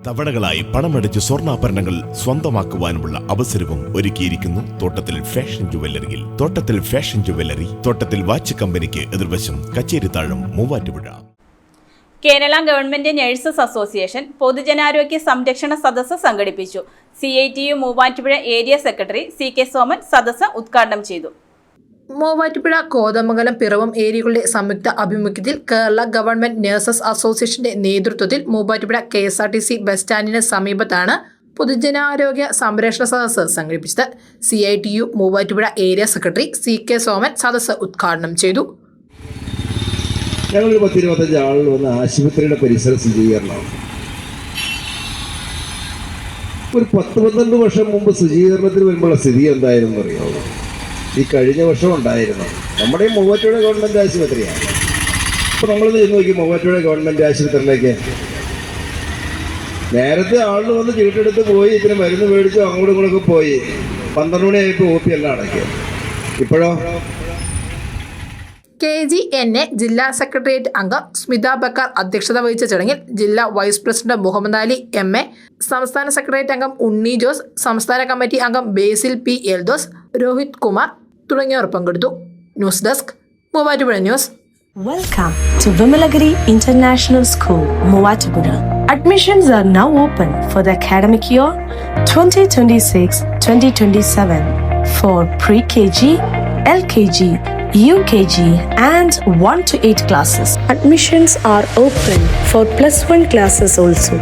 തവണകളായി പണമടച്ച് സ്വർണ്ണാഭരണങ്ങൾ സ്വന്തമാക്കുവാനുമുള്ള അവസരവും ഒരുക്കിയിരിക്കുന്നു തോട്ടത്തിൽ ഫാഷൻ ജുവല്ലറിയിൽ. തോട്ടത്തിൽ ഫാഷൻ ജുവല്ലറി, തോട്ടത്തിൽ വാച്ച് കമ്പനിക്ക് എതിർവശം, Kacherithazham, Muvattupuzha. Kerala government nurses association പൊതുജനാരോഗ്യ സംരക്ഷണ സദസ്സ് സംഘടിപ്പിച്ചു. CITU Muvattupuzha area secretary CK Soman സദസ്സ് ഉദ്ഘാടനം ചെയ്തു. മൂവാറ്റുപുഴ, കോതമംഗലം, പിറവം ഏരിയകളുടെ സംയുക്ത ആഭിമുഖ്യത്തിൽ കേരള ഗവൺമെന്റ് നഴ്സസ് അസോസിയേഷന്റെ നേതൃത്വത്തിൽ മൂവാറ്റുപുഴ KSRTC ബസ് സ്റ്റാൻഡിന് സമീപത്താണ് പൊതുജനാരോഗ്യ സംരക്ഷണ സദസ്സ് സംഘടിപ്പിച്ചത്. CITU Muvattupuzha area secretary CK Soman സദസ്സ് ഉദ്ഘാടനം ചെയ്തു. ഞങ്ങൾ 10-25 ആളുകൾ വന്ന് ആശുപത്രിയുടെ പരിസര ശുചീകരണമാണ്. ഒരു 10-12 വർഷം മുമ്പ് ശുചീകരണത്തിന് വരുമ്പോഴുള്ള സ്ഥിതി എന്തായിരുന്നു അറിയാമോ? ഈ കഴിഞ്ഞ വർഷം ഉണ്ടായിരുന്നു. നമ്മുടെ മൂവാറ്റുപുഴ ഗവൺമെൻറ് ആശുപത്രിയാണ്. അപ്പോൾ നമ്മളിത് നോക്കി മൂവാറ്റുപുഴ ഗവൺമെൻറ് ആശുപത്രിയിലേക്ക് നേരത്തെ ആളിന് വന്ന് ചീട്ടെടുത്ത് പോയി ഇതിന് മരുന്ന് മേടിച്ചു അങ്ങോട്ടും ഇങ്ങോട്ടൊക്കെ പോയി 12 മണിയായപ്പോൾ OP എല്ലാം അടയ്ക്കും. ഇപ്പോഴോ KGNA ജില്ലാ സെക്രട്ടേറിയറ്റ് അംഗം സ്മിത ബക്കർ അധ്യക്ഷത വഹിച്ച ചടങ്ങിൽ ജില്ലാ vice president Muhammad Ali MA, സംസ്ഥാന സെക്രട്ടേറിയറ്റ് അംഗം ഉണ്ണി ജോസ്, സംസ്ഥാന കമ്മിറ്റി അംഗം ബേസിൽ P. എൽദോസ്, രോഹിത് കുമാർ തുടങ്ങിയവർ പങ്കെടുത്തു. News desk, Muvattupuzha news. Welcome to Vimalagiri International School, Muvatupura. Admissions are now open for the academic year 2026-2027 for pre-KG, LKG, UKG and 1 to 8 classes. Admissions are open for +1 classes also.